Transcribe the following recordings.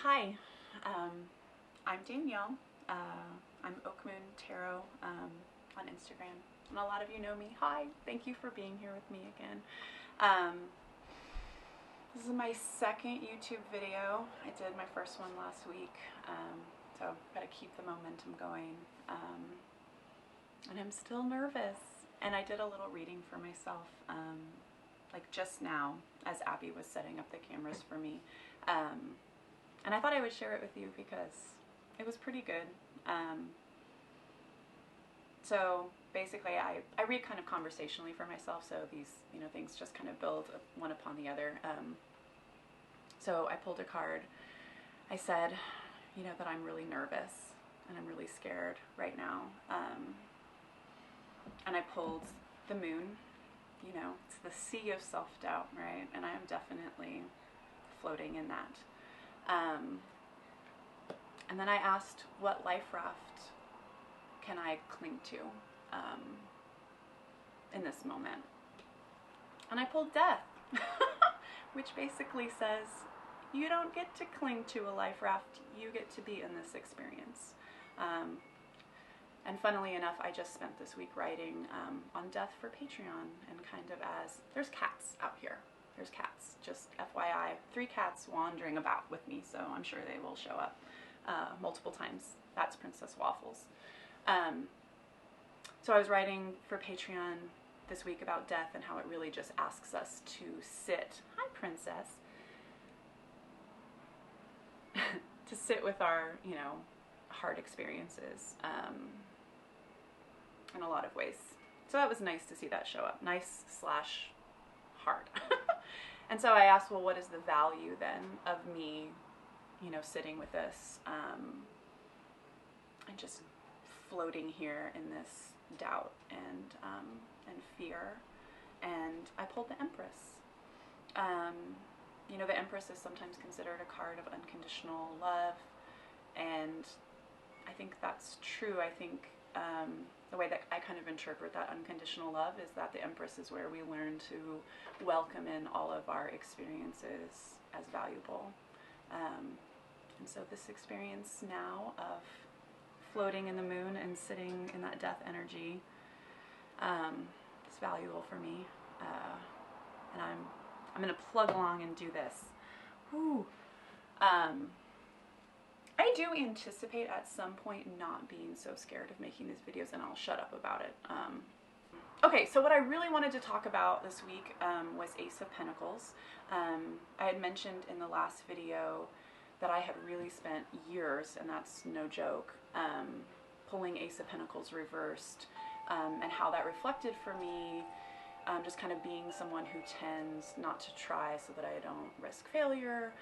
Hi, I'm Danielle. I'm Oak Moon Tarot on Instagram, and a lot of you know me. Hi, thank you for being here with me again. This is my second YouTube video. I did my first one last week, so got to keep the momentum going. And I'm still nervous. And I did a little reading for myself, like just now, as Abby was setting up the cameras for me. And I thought I would share it with you because it was pretty good. So basically I read kind of conversationally for myself, so these things just kind of build one upon the other. So I pulled a card. I said, that I'm really nervous and I'm really scared right now. And I pulled the moon. It's the sea of self-doubt, right? And I am definitely floating in that. And then I asked, what life raft can I cling to in this moment? And I pulled death, which basically says, you don't get to cling to a life raft, you get to be in this experience. And funnily enough, I just spent this week writing on death for Patreon, and kind of there's cats out here. There's cats, just FYI, 3 cats wandering about with me, so I'm sure they will show up multiple times. That's Princess Waffles. So I was writing for Patreon this week about death and how it really just asks us to sit, hi princess, to sit with our, hard experiences in a lot of ways. So that was nice to see that show up. Nice / hard. And so I asked, well, what is the value then of me, sitting with this and just floating here in this doubt and fear? And I pulled the Empress. The Empress is sometimes considered a card of unconditional love, and I think that's true. I think the way that I kind of interpret that unconditional love is that the Empress is where we learn to welcome in all of our experiences as valuable. And so this experience now of floating in the moon and sitting in that death energy is valuable for me. And I'm going to plug along and do this. Whew. I do anticipate at some point not being so scared of making these videos, and I'll shut up about it. Okay, so what I really wanted to talk about this week was Ace of Pentacles. I had mentioned in the last video that I had really spent years, and that's no joke, pulling Ace of Pentacles reversed, and how that reflected for me just kind of being someone who tends not to try so that I don't risk failure,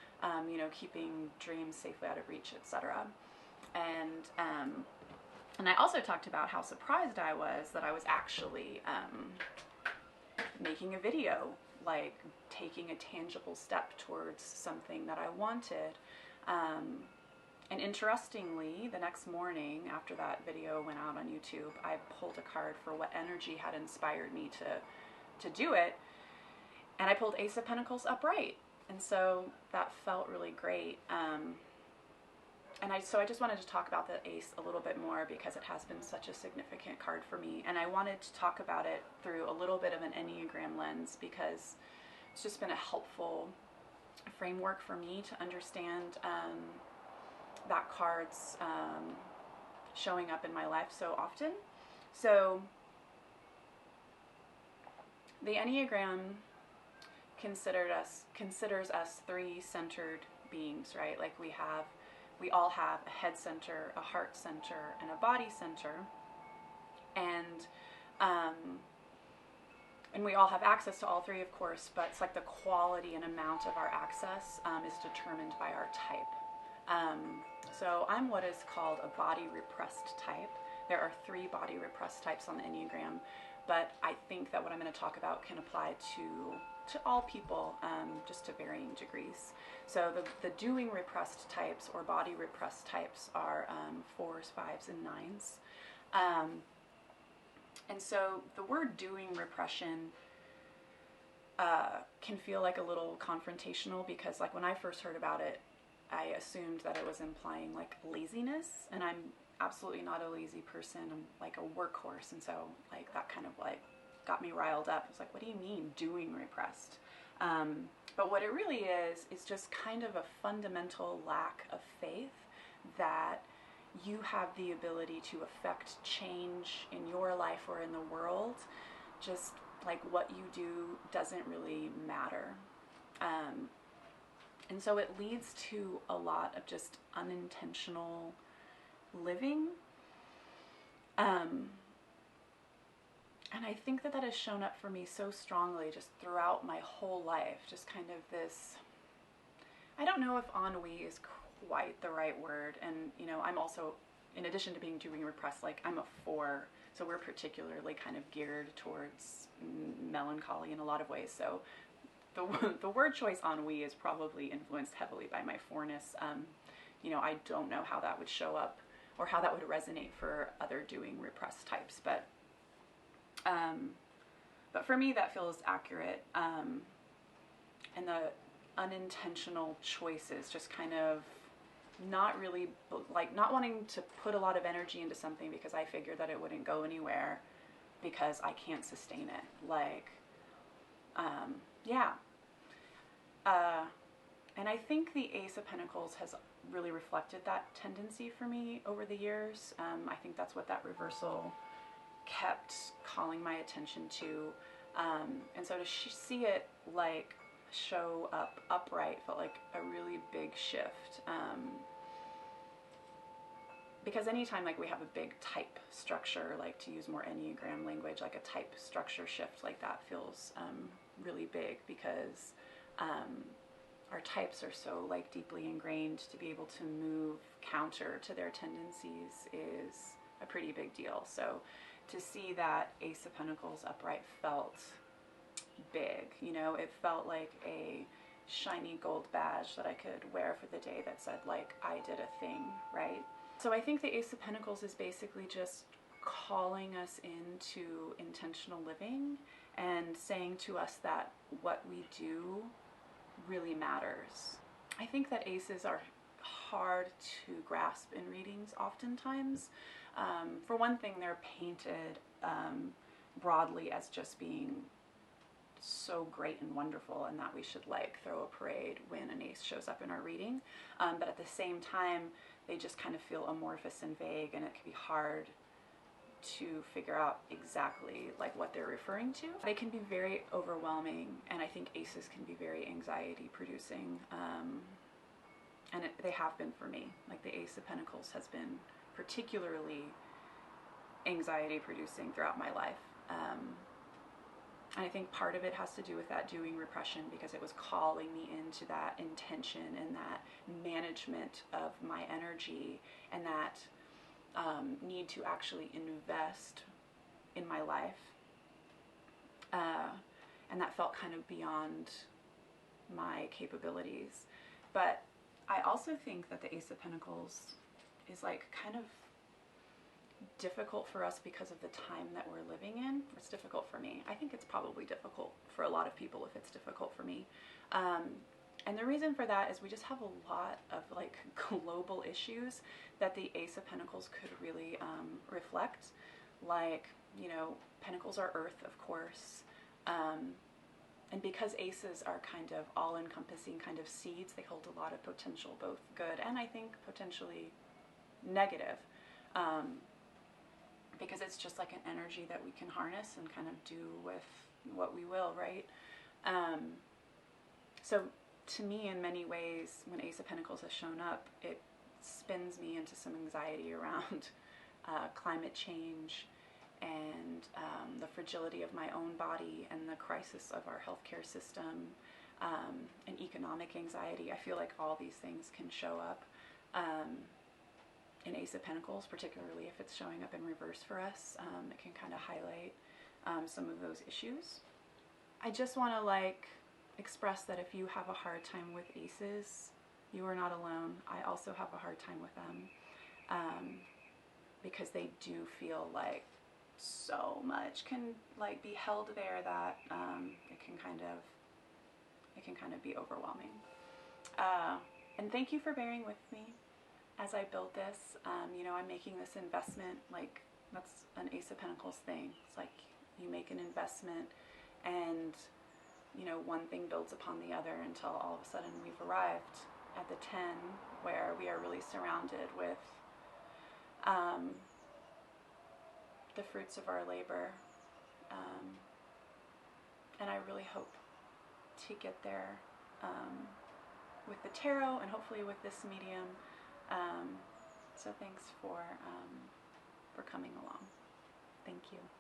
keeping dreams safely out of reach, etc. And I also talked about how surprised I was that I was actually making a video, like taking a tangible step towards something that I wanted. And interestingly, the next morning after that video went out on YouTube, I pulled a card for what energy had inspired me to do it, and I pulled Ace of Pentacles upright, and so that felt really great. So I just wanted to talk about the Ace a little bit more because it has been such a significant card for me, and I wanted to talk about it through a little bit of an Enneagram lens because it's just been a helpful framework for me to understand that card's showing up in my life so often. So the Enneagram considers us 3 centered beings, right? Like we all have a head center, a heart center, and a body center, and we all have access to all 3, of course. But it's like the quality and amount of our access is determined by our type. So I'm what is called a body repressed type. There are 3 body repressed types on the Enneagram. But I think that what I'm going to talk about can apply to all people, just to varying degrees. So the doing repressed types or body repressed types are 4s, 5s, and 9s. And so the word doing repression can feel like a little confrontational because, like, when I first heard about it, I assumed that it was implying like laziness, and I'm absolutely not a lazy person. I'm like a workhorse, and so like that kind of like got me riled up. It's like, what do you mean doing repressed? But what it really is just kind of a fundamental lack of faith that you have the ability to affect change in your life or in the world. Just like what you do doesn't really matter. And so it leads to a lot of just unintentional living. And I think that has shown up for me so strongly just throughout my whole life. Just kind of this, I don't know if ennui is quite the right word. And, you know, I'm also, in addition to being doing repressed, like I'm a 4, so we're particularly kind of geared towards melancholy in a lot of ways. So the word choice ennui is probably influenced heavily by my 4-ness. You know, I don't know how that would show up or how that would resonate for other doing repressed types, but for me that feels accurate. And the unintentional choices, just kind of not really, like not wanting to put a lot of energy into something because I figured that it wouldn't go anywhere because I can't sustain it. Like, yeah. And I think the Ace of Pentacles has really reflected that tendency for me over the years. I think that's what that reversal kept calling my attention to. And so to see it like show up upright felt like a really big shift. Because anytime like we have a big type structure, like to use more Enneagram language, like a type structure shift like that feels really big, because our types are so like deeply ingrained. To be able to move counter to their tendencies is a pretty big deal. So to see that Ace of Pentacles upright felt big, you know, it felt like a shiny gold badge that I could wear for the day that said like I did a thing, right? So I think the Ace of Pentacles is basically just calling us into intentional living and saying to us that what we do really matters. I think that aces are hard to grasp in readings oftentimes. For one thing, they're painted broadly as just being so great and wonderful, and that we should like throw a parade when an ace shows up in our reading. But at the same time, they just kind of feel amorphous and vague, and it can be hard to figure out exactly like what they're referring to. They can be very overwhelming, and I think aces can be very anxiety producing. And they have been for me. Like the Ace of Pentacles has been particularly anxiety producing throughout my life. And I think part of it has to do with that doing repression, because it was calling me into that intention and that management of my energy, and that need to actually invest in my life. And that felt kind of beyond my capabilities. But I also think that the Ace of Pentacles is like kind of difficult for us because of the time that we're living in. It's difficult for me. I think it's probably difficult for a lot of people if it's difficult for me. And the reason for that is we just have a lot of like global issues that the Ace of Pentacles could really reflect. Like, you know, Pentacles are earth, of course. And because aces are kind of all-encompassing kind of seeds, they hold a lot of potential, both good and I think potentially negative. Because it's just like an energy that we can harness and kind of do with what we will, right? So to me, in many ways, when Ace of Pentacles has shown up, it spins me into some anxiety around climate change and the fragility of my own body and the crisis of our healthcare system, and economic anxiety. I feel like all these things can show up in Ace of Pentacles, particularly if it's showing up in reverse for us. It can kind of highlight some of those issues. I just want to like express that if you have a hard time with aces, you are not alone. I also have a hard time with them, because they do feel like so much can like be held there that it can kind of be overwhelming. And thank you for bearing with me as I build this. You know, I'm making this investment, like that's an Ace of Pentacles thing. It's like you make an investment and, you know, one thing builds upon the other until all of a sudden we've arrived at the 10, where we are really surrounded with the fruits of our labor. And I really hope to get there with the tarot and hopefully with this medium. So thanks for coming along. Thank you.